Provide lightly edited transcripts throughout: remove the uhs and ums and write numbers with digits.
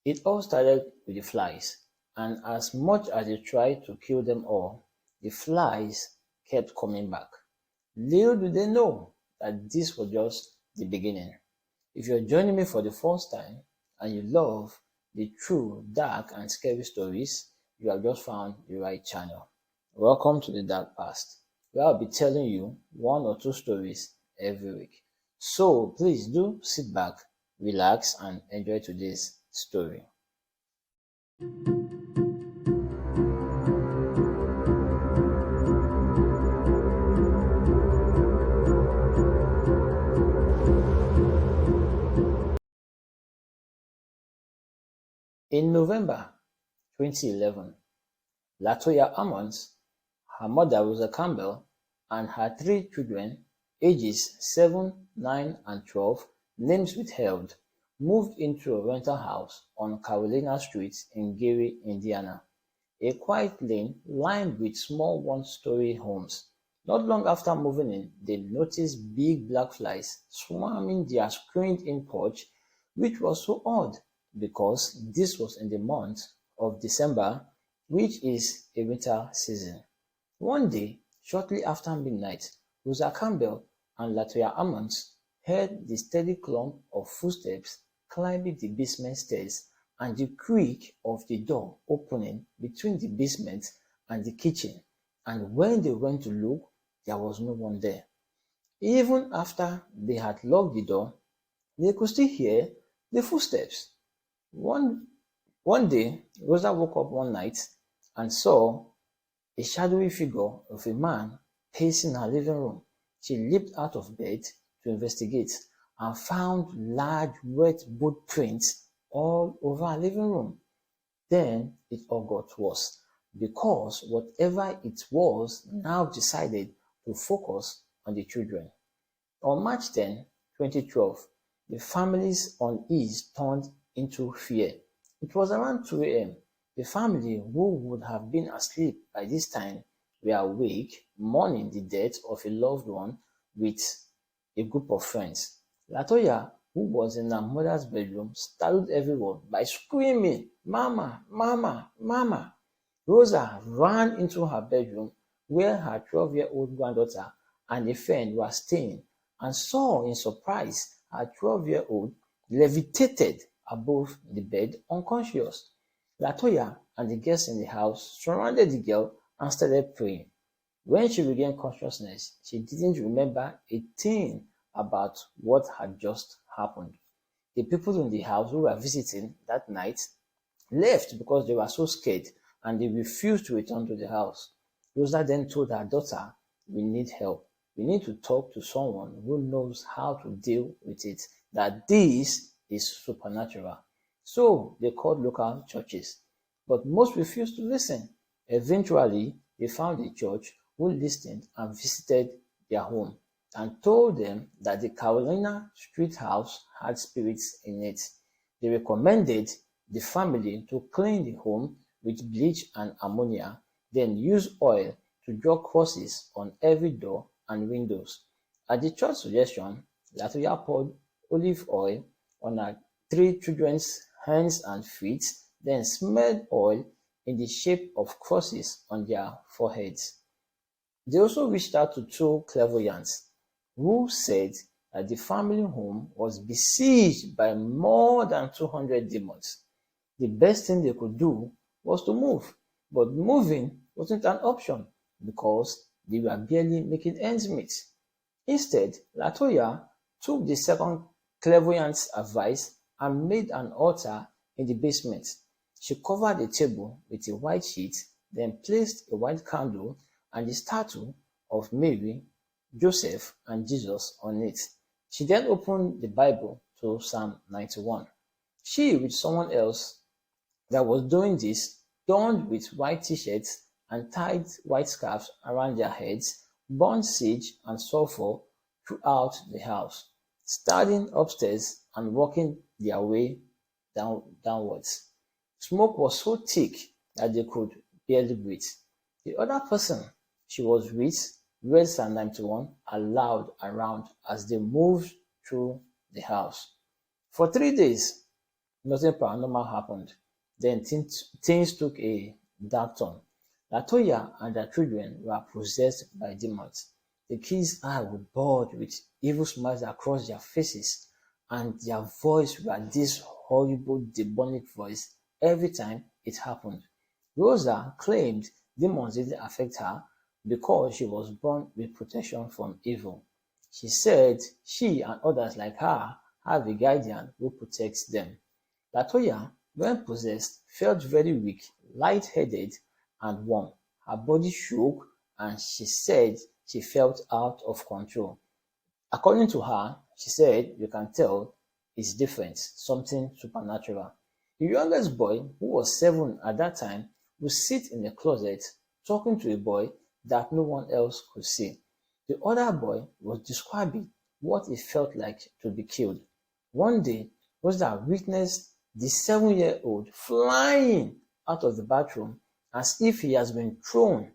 It all started with the flies, and as much as they tried to kill them all, the flies kept coming back. Little do they know that this was just the beginning. If you're joining me for the first time and you love the true, dark, and scary stories, you have just found the right channel. Welcome to the Dark Past, where I'll be telling you one or two stories every week. So please do sit back, relax, and enjoy today's story. In November 2011, Latoya Ammons, her mother Rosa Campbell, and her three children, ages 7, 9, and 12, names withheld, moved into a rental house on Carolina Street in Gary, Indiana, a quiet lane lined with small one-story homes. Not long after moving in, they noticed big black flies swarming their screened-in porch, which was so odd because this was in the month of December, which is a winter season. One day, shortly after midnight, Rosa Campbell and Latoya Ammons heard the steady clump of footsteps climbing the basement stairs and the creak of the door opening between the basement and the kitchen, and when they went to look, there was no one there. Even after they had locked the door, they could still hear the footsteps. One day, Rosa woke up one night and saw a shadowy figure of a man pacing her living room. She leaped out of bed to investigate and found large wet boot prints all over her living room. Then it all got worse because whatever it was now decided to focus on the children. On March 10, 2012, the family's unease turned into fear. It was around 2 a.m. The family, who would have been asleep by this time, were awake, mourning the death of a loved one with a group of friends. Latoya, who was in her mother's bedroom, startled everyone by screaming, "Mama, Mama, Mama!" Rosa ran into her bedroom where her 12-year-old granddaughter and a friend were staying and saw in surprise her 12-year-old levitated above the bed unconscious. Latoya and the guests in the house surrounded the girl and started praying. When she regained consciousness, she didn't remember a thing about what had just happened. The people in the house who were visiting that night left because they were so scared and they refused to return to the house. Rosa then told her daughter, "We need help. We need to talk to someone who knows how to deal with it, that this is supernatural." So they called local churches, but most refused to listen. Eventually, they found a church who listened and visited their home and told them that the Carolina Street house had spirits in it. They recommended the family to clean the home with bleach and ammonia, then use oil to draw crosses on every door and windows. At the church suggestion, Latoya poured olive oil on her three children's hands and feet, then smeared oil in the shape of crosses on their foreheads. They also reached out to two clairvoyants who said that the family home was besieged by more than 200 demons. The best thing they could do was to move, but moving wasn't an option because they were barely making ends meet. Instead, Latoya took the second clairvoyant's advice and made an altar in the basement. She covered the table with a white sheet, then placed a white candle and the statue of Mary, Joseph, and Jesus on it. She then opened the Bible to Psalm 91. She, with someone else that was doing this, donned with white t-shirts and tied white scarves around their heads, burned sage and sulfur throughout the house, starting upstairs and working their way downwards. Smoke was so thick that they could barely breathe. The other person she was with read Psalm 91 aloud around as they moved through the house. For 3 days, Nothing paranormal happened. Then things took a dark turn. Latoya and her children were possessed by demons. The kids' eyes were bored with evil smiles across their faces, and their voice were this horrible demonic voice every time it happened. Rosa claimed demons didn't affect her because she was born with protection from evil. She said she and others like her have a guardian who protects them. Latoya, when possessed, felt very weak, light-headed, and warm. Her body shook, and she said she felt out of control. According to her, she said, "You can tell it's different, something supernatural." The youngest boy, who was 7 at that time, would sit in the closet talking to a boy that no one else could see. The other boy was describing what it felt like to be killed. One day, Rosa witnessed the 7-year-old flying out of the bathroom as if he has been thrown.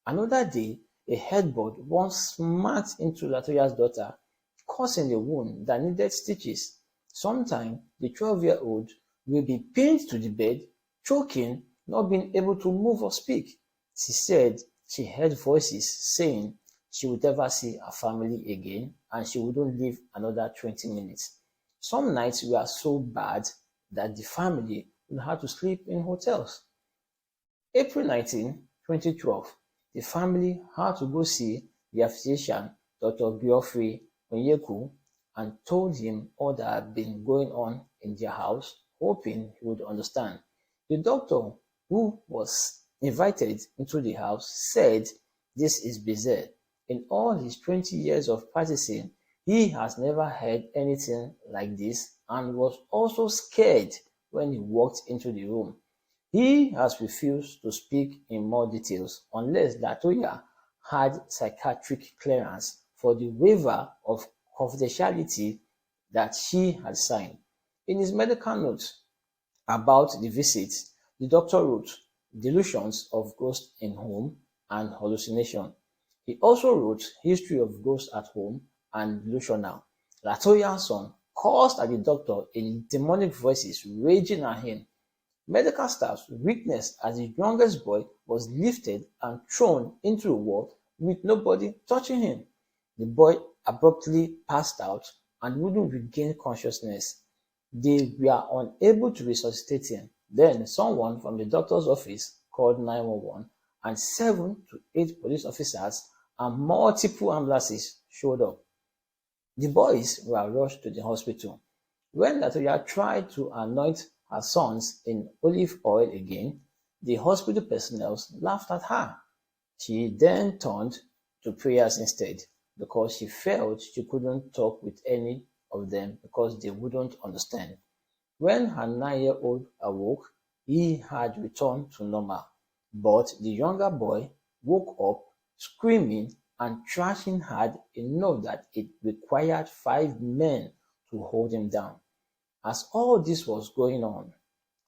Another day, a headboard once smacked into Latoya's daughter, causing a wound that needed stitches. Sometimes, the 12-year-old will be pinned to the bed, choking, not being able to move or speak. She said she heard voices saying she would never see her family again and she wouldn't live another 20 minutes. Some nights were so bad that the family would have to sleep in hotels. April 19, 2012, the family had to go see their physician, Dr. Geoffrey Onyeku, and told him all that had been going on in their house, hoping he would understand. The doctor, who was invited into the house, said this is bizarre. In all his 20 years of practicing, he has never heard anything like this and was also scared when he walked into the room. He has refused to speak in more details unless Latoya had psychiatric clearance for the waiver of confidentiality that she had signed. In his medical notes about the visit, the doctor wrote delusions of ghosts in home and hallucination. He also wrote history of ghosts at home and delusional. Latoya's son cursed at the doctor in demonic voices raging at him. Medical staff witnessed as the youngest boy was lifted and thrown into a wall with nobody touching him. The boy abruptly passed out and wouldn't regain consciousness. They were unable to resuscitate him. Then someone from the doctor's office called 911 and 7 to 8 police officers and multiple ambulances showed up. The boys were rushed to the hospital. When Latoya tried to anoint her sons in olive oil again, the hospital personnel laughed at her. She then turned to prayers instead because she felt she couldn't talk with any of them because they wouldn't understand. When her 9-year-old awoke, he had returned to normal, but the younger boy woke up screaming and thrashing hard enough that it required 5 men to hold him down. As all this was going on,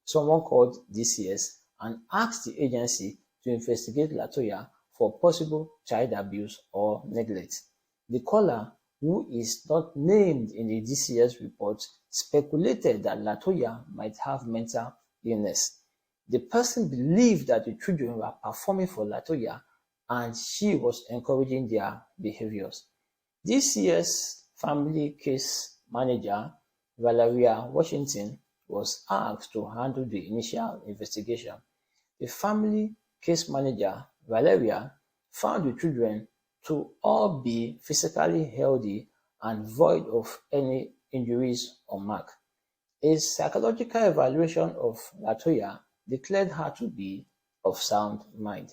someone called DCS and asked the agency to investigate Latoya for possible child abuse or neglect. The caller, who is not named in the DCS report, speculated that Latoya might have mental illness. The person believed that the children were performing for Latoya and she was encouraging their behaviors. DCS family case manager Valeria Washington was asked to handle the initial investigation. The family case manager, Valeria, found the children to all be physically healthy and void of any injuries or mark. A psychological evaluation of Latoya declared her to be of sound mind.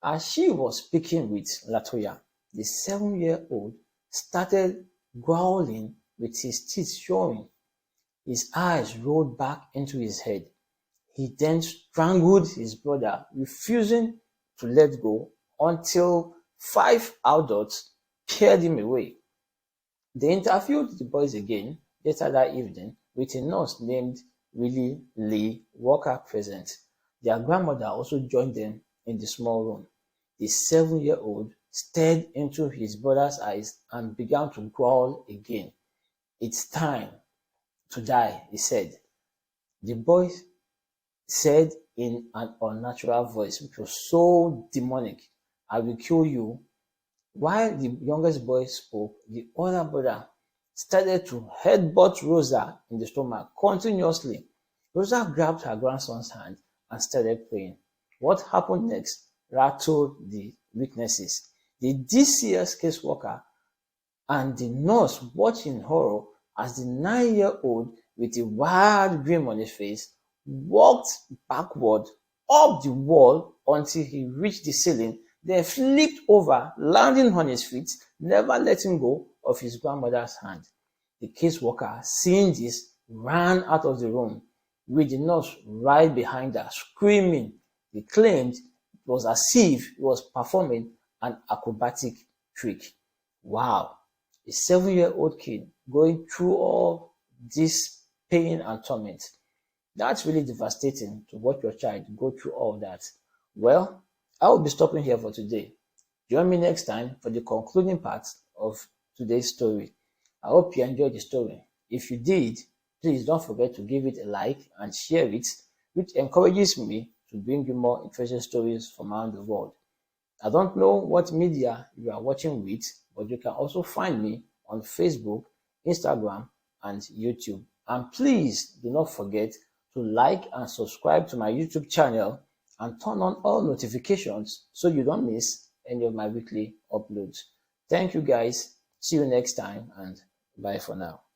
As she was speaking with Latoya, the 7-year-old started growling with his teeth showing. His eyes rolled back into his head. He then strangled his brother, refusing to let go until 5 adults carried him away. They interviewed the boys again later that evening with a nurse named Willie Lee Walker present. Their grandmother also joined them in the small room. The 7-year-old stared into his brother's eyes and began to growl again. "It's time to die," he said. The boy said in an unnatural voice, which was so demonic, "I will kill you." While the youngest boy spoke, the other brother started to headbutt Rosa in the stomach continuously. Rosa grabbed her grandson's hand and started praying. What happened next rattled the witnesses. The DCS caseworker and the nurse watched in horror as the 9-year-old, with a wild grin on his face, walked backward up the wall until he reached the ceiling, then flipped over, landing on his feet, never letting go of his grandmother's hand. The caseworker, seeing this, ran out of the room, with the nurse right behind her, screaming. They claimed it was as if he was performing an acrobatic trick. Wow, a 7-year-old kid going through all this pain and torment. That's really devastating to watch your child go through all that. Well, I will be stopping here for today. Join me next time for the concluding part of today's story. I hope you enjoyed the story. If you did, please don't forget to give it a like and share it, which encourages me to bring you more interesting stories from around the world. I don't know what media you are watching with, but you can also find me on Facebook, Instagram, and YouTube. And please do not forget to like and subscribe to my YouTube channel and turn on all notifications so you don't miss any of my weekly uploads. Thank you guys. See you next time and bye for now.